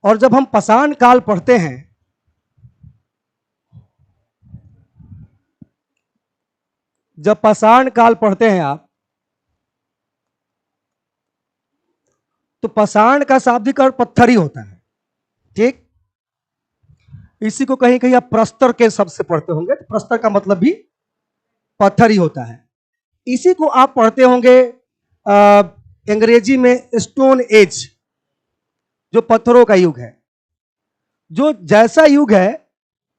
और जब हम पाषाण काल पढ़ते हैं, जब पाषाण काल पढ़ते हैं आप, तो पाषाण का शाब्दिक अर्थ पत्थर ही होता है। ठीक, इसी को कहीं कहीं आप प्रस्तर के शब्द से पढ़ते होंगे, तो प्रस्तर का मतलब भी पत्थर ही होता है। इसी को आप पढ़ते होंगे अंग्रेजी में स्टोन एज, जो पत्थरों का युग है। जो जैसा युग है,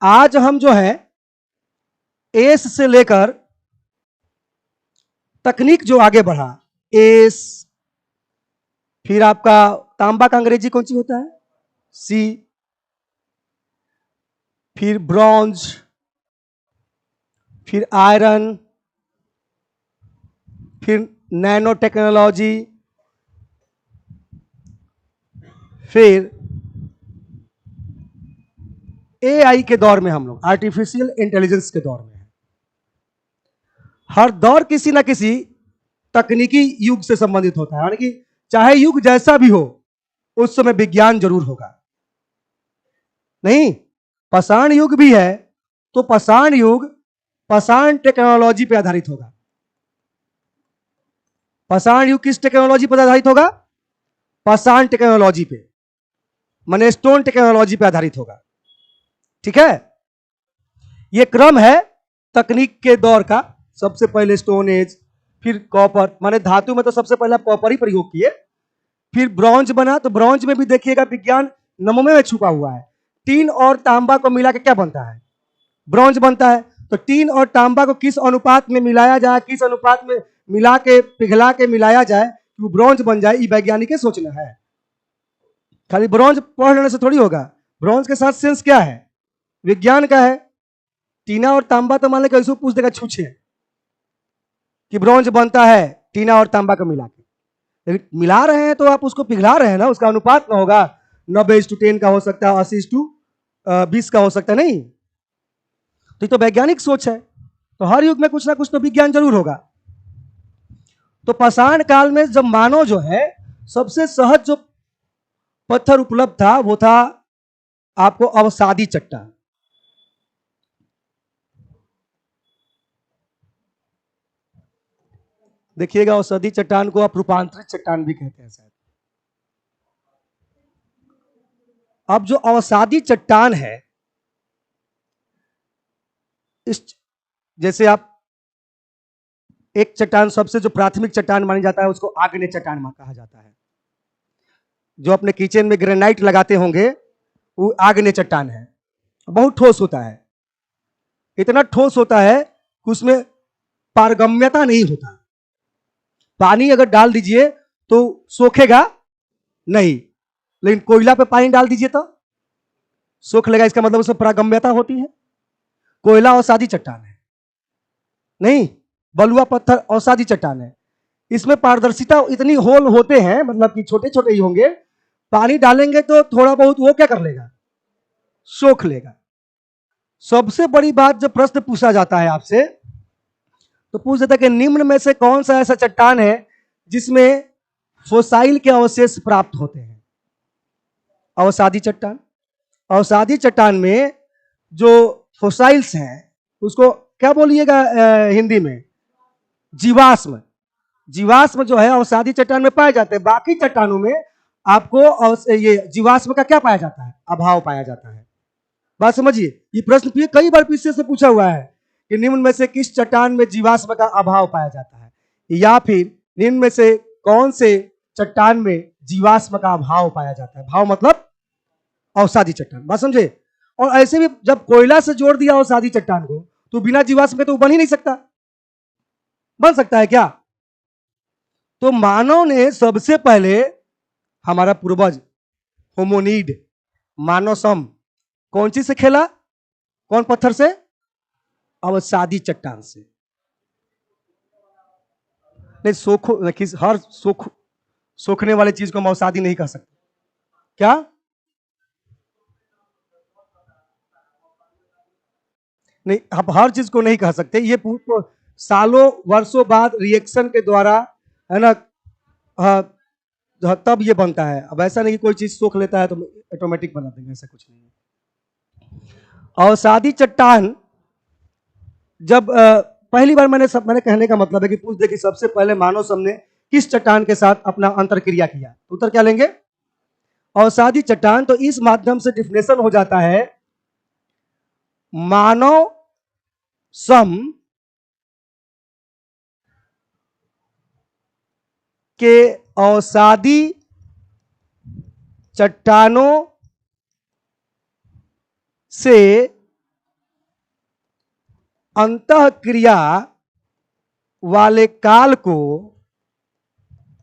आज हम जो है एस से लेकर तकनीक जो आगे बढ़ा, एस, फिर आपका तांबा का अंग्रेजी कौन सी होता है, सी, फिर ब्रॉन्ज, फिर आयरन, फिर नैनो टेक्नोलॉजी, फिर एआई के दौर में हम लोग, आर्टिफिशियल इंटेलिजेंस के दौर में हैं। हर दौर किसी ना किसी तकनीकी युग से संबंधित होता है, यानी कि चाहे युग जैसा भी हो, उस समय विज्ञान जरूर होगा। नहीं, पाषाण युग भी है तो पाषाण युग पाषाण टेक्नोलॉजी पर आधारित होगा। पाषाण युग किस टेक्नोलॉजी पर आधारित होगा, पाषाण टेक्नोलॉजी पे, माने स्टोन टेक्नोलॉजी पे आधारित होगा। ठीक है, यह क्रम है तकनीक के दौर का। सबसे पहले स्टोन एज, फिर कॉपर, माने धातु में तो सबसे पहले कॉपर ही प्रयोग किए, फिर ब्रॉन्ज बना, तो ब्रॉन्ज में भी देखिएगा विज्ञान नमूने में छुपा हुआ है। टीन और तांबा को मिला के क्या बनता है, ब्रॉन्ज बनता है। तो टीन और तांबा को किस अनुपात में मिलाया जाए, किस अनुपात में मिला के पिघला के मिलाया जाए कि वो ब्रॉन्ज बन जाए, ये वैज्ञानिक के सोचना है। खाली ब्रॉन्ज पढ़ लेने से थोड़ी होगा, ब्रॉन्ज के साथ सेंस क्या है, विज्ञान का है। टीना और तांबा तो मान ले कैसे पूछ देगा छूछे कि ब्रॉन्ज बनता है टीना और तांबा को मिला के, लेकिन मिला रहे हैं तो आप उसको पिघला रहे हैं ना, उसका अनुपात ना होगा 90:10 का हो सकता है, 80:20 का हो सकता है। नहीं, तो ये तो वैज्ञानिक सोच है। तो हर युग में कुछ ना कुछ तो विज्ञान जरूर होगा। तो पाषाण काल में जब मानव जो है, सबसे सहज जो पत्थर उपलब्ध था वो था आपको अवसादी चट्टान। देखिएगा, अवसादी चट्टान को आप रूपांतरित चट्टान भी कहते हैं शायद। अब जो अवसादी चट्टान है, इस जैसे आप एक चट्टान, सबसे जो प्राथमिक चट्टान मानी जाता है उसको आग्नेय चट्टान कहा जाता है। जो अपने किचन में ग्रेनाइट लगाते होंगे वो आग्नेय चट्टान है। बहुत ठोस होता है, इतना ठोस होता है कि उसमें पारगम्यता नहीं होता। पानी अगर डाल दीजिए तो सोखेगा नहीं, लेकिन कोयला पे पानी डाल दीजिए तो सोख लेगा। इसका मतलब उसमें पारगम्यता होती है। कोयला अवसादी चट्टान है, नहीं, बलुआ पत्थर अवसादी चट्टान है। इसमें पारदर्शिता इतनी होल होते हैं, मतलब कि छोटे छोटे ही होंगे, पानी डालेंगे तो थोड़ा बहुत वो क्या कर लेगा, सोख लेगा। सबसे बड़ी बात, जब प्रश्न पूछा जाता है आपसे, तो पूछ देता है कि निम्न में से कौन सा ऐसा चट्टान है जिसमें फोसाइल के अवशेष प्राप्त होते हैं। अवसादी चट्टान। अवसादी चट्टान में जो फोसाइल्स हैं उसको क्या बोलिएगा हिंदी में, जीवाश्म। जीवाश्म जो है अवसादी चट्टान में पाए जाते हैं। बाकी चट्टानों में आपको ये जीवाश्म का क्या पाया जाता है, अभाव पाया जाता है। बात समझिए, ये प्रश्न कई बार पीछे से पूछा हुआ है कि निम्न में से किस चट्टान में जीवाश्म का अभाव पाया जाता है, या फिर निम्न में से कौन से चट्टान में जीवाश्म का अभाव पाया जाता है। भाव मतलब अवसादी चट्टान, बात समझे। और ऐसे भी जब कोयला से जोड़ दिया अवसादी चट्टान को, तो बिना जीवाश्म के तो बन ही नहीं सकता। बन सकता है क्या? तो मानव ने सबसे पहले, हमारा पूर्वज होमोनिड, मानवसम, कौन चीज से खेला, कौन पत्थर से, अवसादी चट्टान से। नहीं, हर सोखने वाले चीज को हम अवसादी नहीं कह सकते। क्या? नहीं, आप हर चीज को नहीं कह सकते। ये सालों वर्षों बाद रिएक्शन के द्वारा, है ना, तब ये बनता है। अब ऐसा नहीं कि कोई चीज सोख लेता है तो ऑटोमेटिक बना देंगे, ऐसा कुछ नहीं है। अवसादी चट्टान जब पहली बार मैंने कहने का मतलब है कि पूछ दे कि सबसे पहले मानव समूह ने किस चट्टान के साथ अपना अंतरक्रिया किया, उत्तर क्या लेंगे? अवसादी चट्टान। तो इस माध्यम से डिफिनेशन हो जाता है मानव सम के अवसादी चट्टानों से अंतःक्रिया वाले काल को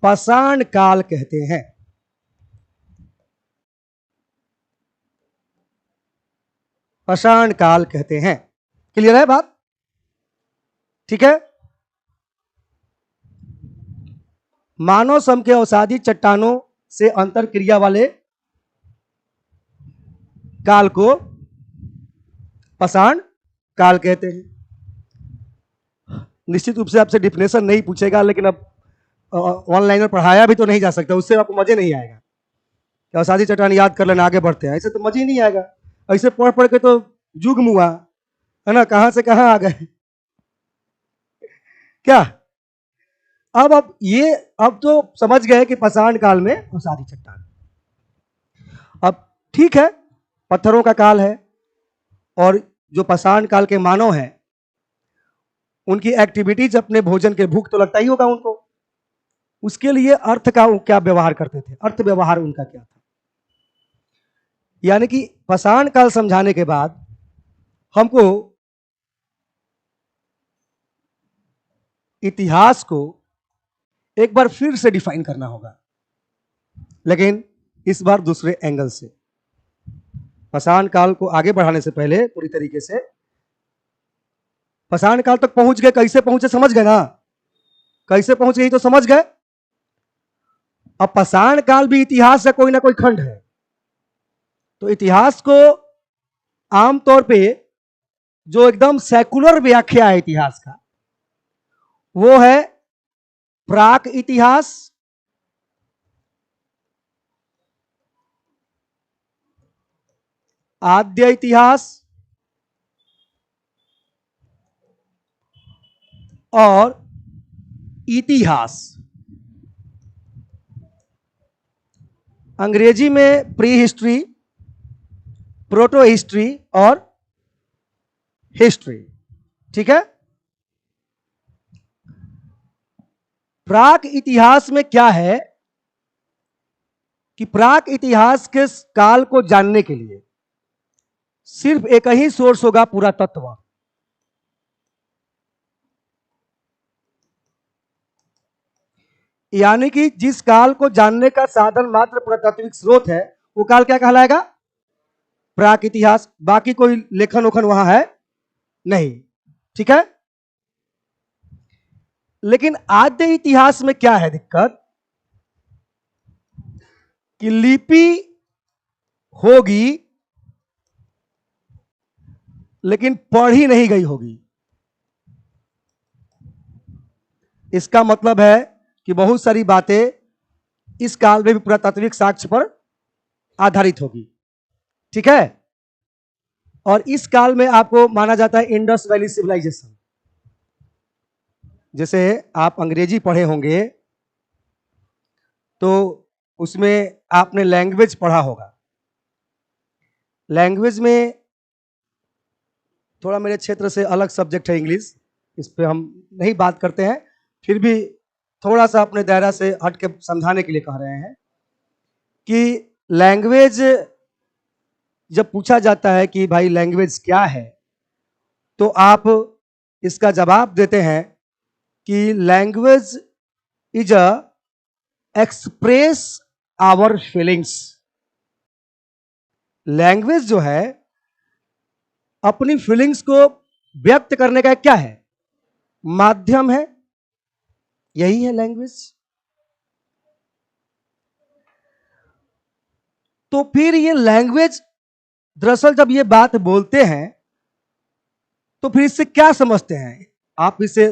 पाषाण काल कहते हैं। पाषाण काल कहते हैं। क्लियर है बात? ठीक है। मानव सम के अवसादी चट्टानों से अंतरक्रिया वाले काल को पाषाण काल कहते हैं। निश्चित रूप से आपसे डिफिनेशन नहीं पूछेगा, लेकिन अब ऑनलाइन में पढ़ाया भी तो नहीं जा सकता, उससे आपको मजे नहीं आएगा। अवसादी चट्टान याद कर लेना, आगे बढ़ते हैं। ऐसे तो मजे ही नहीं आएगा, ऐसे पढ़ पढ़ के तो जुग मुआ है ना, कहां से कहां आ गए क्या। अब तो समझ गए कि पाषाण काल में अवसादी चट्टान। अब ठीक है, पत्थरों का काल है, और जो पाषाण काल के मानव हैं उनकी एक्टिविटीज, अपने भोजन के भूख तो लगता ही होगा उनको, उसके लिए अर्थ का क्या व्यवहार करते थे, अर्थ व्यवहार उनका क्या था। यानी कि पाषाण काल समझाने के बाद हमको इतिहास को एक बार फिर से डिफाइन करना होगा, लेकिन इस बार दूसरे एंगल से। पाषाण काल को आगे बढ़ाने से पहले पूरी तरीके से पाषाण काल तक पहुंच गए। कैसे पहुंचे समझ गए ना, कैसे पहुंच गए तो समझ गए। अब पाषाण काल भी इतिहास का कोई ना कोई खंड है। तो इतिहास को आमतौर पे जो एकदम सेकुलर व्याख्या है इतिहास का, वो है प्राक इतिहास, आद्य इतिहास और इतिहास। अंग्रेजी में प्री हिस्ट्री, प्रोटो हिस्ट्री और हिस्ट्री। ठीक है। प्राक इतिहास में क्या है कि प्राक इतिहास के काल को जानने के लिए सिर्फ एक ही सोर्स होगा, पुरातत्व। यानी कि जिस काल को जानने का साधन मात्र पुरातात्विक स्रोत है, वो काल क्या कहलाएगा? प्राक इतिहास। बाकी कोई लेखन उखन वहां है नहीं। ठीक है। लेकिन आद्य इतिहास में क्या है दिक्कत कि लिपि होगी लेकिन पढ़ी नहीं गई होगी। इसका मतलब है कि बहुत सारी बातें इस काल में भी पुरातात्विक साक्ष्य पर आधारित होगी। ठीक है। और इस काल में आपको माना जाता है इंडस वैली सिविलाइजेशन। जैसे आप अंग्रेजी पढ़े होंगे तो उसमें आपने लैंग्वेज पढ़ा होगा। लैंग्वेज में थोड़ा मेरे क्षेत्र से अलग सब्जेक्ट है इंग्लिश, इस पे हम नहीं बात करते हैं, फिर भी थोड़ा सा अपने दायरा से हट के समझाने के लिए कह रहे हैं कि लैंग्वेज जब पूछा जाता है कि भाई लैंग्वेज क्या है, तो आप इसका जवाब देते हैं कि language is a express our feelings. Language जो है अपनी फीलिंग्स को व्यक्त करने का क्या है? माध्यम है। यही है लैंग्वेज। तो फिर ये लैंग्वेज, दरअसल जब ये बात बोलते हैं तो फिर इससे क्या समझते हैं आप? इससे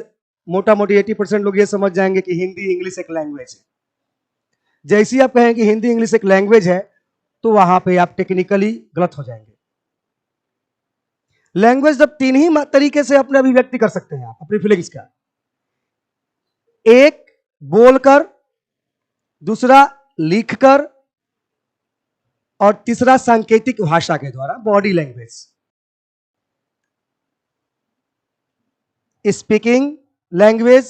मोटा मोटी 80% लोग ये समझ जाएंगे कि हिंदी इंग्लिश एक लैंग्वेज है। जैसे ही आप कहें कि हिंदी इंग्लिश एक लैंग्वेज है, तो वहां पे आप टेक्निकली गलत हो जाएंगे। लैंग्वेज जब तीन ही तरीके से अपने अभिव्यक्ति कर सकते हैं आप अपनी फीलिंग्स का, एक बोलकर, दूसरा लिखकर, और तीसरा सांकेतिक भाषा के द्वारा, body language. Speaking language,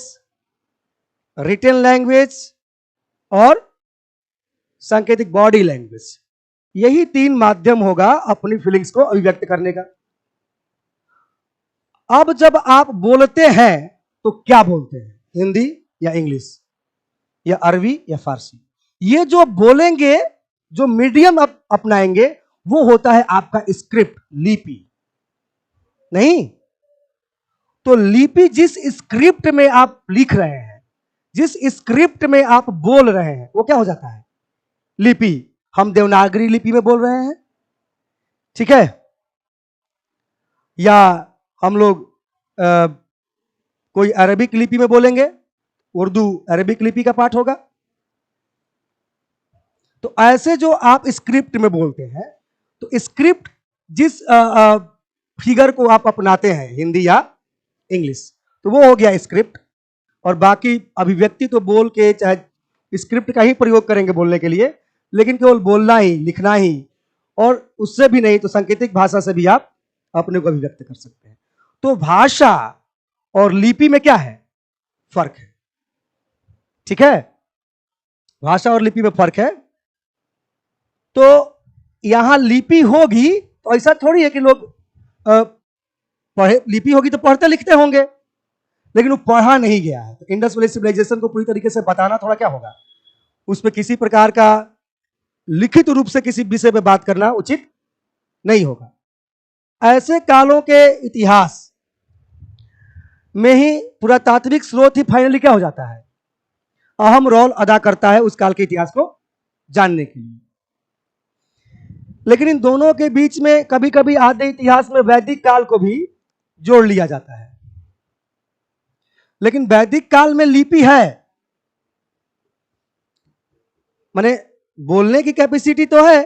written language और सांकेतिक बॉडी लैंग्वेज, यही तीन माध्यम होगा अपनी फीलिंग्स को अभिव्यक्त करने का। अब जब आप बोलते हैं तो क्या बोलते हैं, हिंदी या इंग्लिश या अरबी या फारसी? ये जो बोलेंगे, जो मीडियम आप अपनाएंगे, वो होता है आपका स्क्रिप्ट, लिपि। नहीं तो लिपि जिस स्क्रिप्ट में आप लिख रहे हैं, जिस स्क्रिप्ट में आप बोल रहे हैं, वो क्या हो जाता है, लिपि। हम देवनागरी लिपि में बोल रहे हैं, ठीक है, या हम लोग कोई अरबिक लिपि में बोलेंगे, उर्दू अरबिक लिपि का पाठ होगा। तो ऐसे जो आप स्क्रिप्ट में बोलते हैं, तो स्क्रिप्ट जिस फिगर को आप अपनाते हैं, हिंदी या इंग्लिश, तो वो हो गया स्क्रिप्ट। और बाकी अभिव्यक्ति तो बोल के, चाहे स्क्रिप्ट का ही प्रयोग करेंगे बोलने के लिए, लेकिन केवल बोलना ही, लिखना ही, और उससे भी नहीं तो सांकेतिक भाषा से भी आप अपने को अभिव्यक्त कर सकते हैं। तो भाषा और लिपि में क्या है, फर्क है, ठीक है, भाषा और लिपि में फर्क है। तो यहां लिपि होगी तो ऐसा थोड़ी है कि लोग पढ़े, लिपि होगी तो पढ़ते लिखते होंगे, लेकिन वो पढ़ा नहीं गया है। तो इंडस वैली सिविलाइजेशन को पूरी तरीके से बताना थोड़ा क्या होगा, उस पर किसी प्रकार का लिखित रूप से किसी विषय पे बात करना उचित नहीं होगा। ऐसे कालों के इतिहास में ही पुरातात्विक स्रोत ही फाइनली क्या हो जाता है, अहम रोल अदा करता है उस काल के इतिहास को जानने के लिए। लेकिन इन दोनों के बीच में कभी कभी आधे इतिहास में वैदिक काल को भी जोड़ लिया जाता है। लेकिन वैदिक काल में लिपि है, माने बोलने की कैपेसिटी तो है,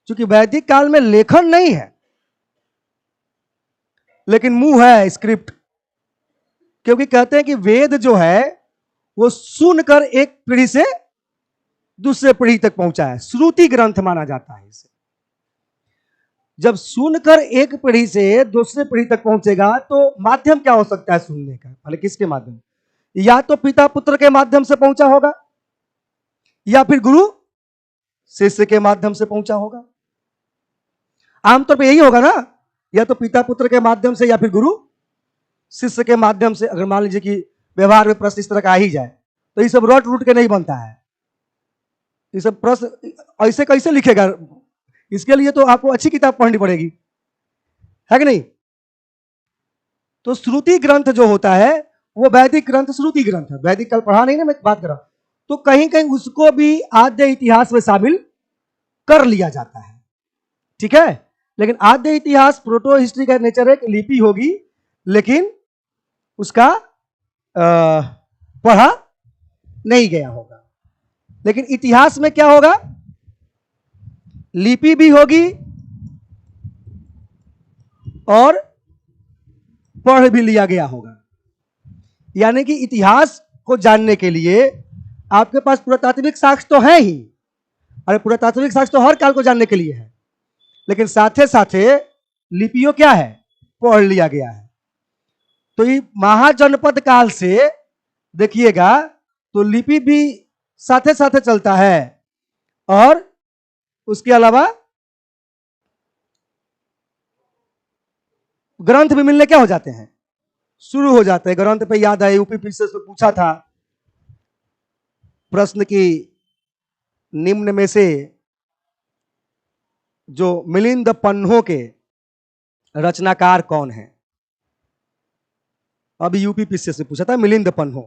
क्योंकि वैदिक काल में लेखन नहीं है, लेकिन मुंह है, स्क्रिप्ट। क्योंकि कहते हैं कि वेद जो है वो सुनकर एक पीढ़ी से दूसरे पीढ़ी तक पहुंचा है, श्रुति ग्रंथ माना जाता है इसे। जब सुनकर एक पीढ़ी से दूसरे पीढ़ी तक पहुंचेगा तो माध्यम क्या हो सकता है सुनने का, भले किसके माध्यम, या तो पिता पुत्र के माध्यम से पहुंचा होगा, या फिर गुरु शिष्य के माध्यम से पहुंचा होगा। आमतौर पे यही होगा ना, या तो पिता पुत्र के माध्यम से या फिर गुरु शिष्य के माध्यम से। अगर मान लीजिए कि व्यवहार में प्रश्न इस तरह का आ ही जाए तो ये सब रट रूट के नहीं बनता है। ये सब प्रश्न ऐसे कैसे लिखेगा, इसके लिए तो आपको अच्छी किताब पढ़नी पड़ेगी, है कि नहीं। तो श्रुति ग्रंथ जो होता है वो वैदिक ग्रंथ श्रुति ग्रंथ है। वैदिक काल पढ़ा नहीं ना, मैं बात कर रहा हूं। तो कहीं कहीं उसको भी आद्य इतिहास में शामिल कर लिया जाता है, ठीक है। लेकिन आद्य इतिहास प्रोटो हिस्ट्री का नेचर है कि लिपि होगी, लेकिन उसका पढ़ा नहीं गया होगा। लेकिन इतिहास में क्या होगा, लिपि भी होगी और पढ़ भी लिया गया होगा। यानी कि इतिहास को जानने के लिए आपके पास पुरातात्विक साक्ष्य तो है ही, अरे पुरातात्विक साक्ष्य तो हर काल को जानने के लिए है, लेकिन साथे साथे लिपियों क्या है, पढ़ लिया गया है। तो ये महाजनपद काल से देखिएगा तो लिपि भी साथे साथे चलता है, और उसके अलावा ग्रंथ भी मिलने क्या हो जाते हैं, शुरू हो जाते हैं। ग्रंथ पे याद है यूपीपीसी से पूछा था प्रश्न की, निम्न में से जो मिलिंद पन्हों के रचनाकार कौन है। अभी यूपीपीसी से पूछा था मिलिंद पन्हों,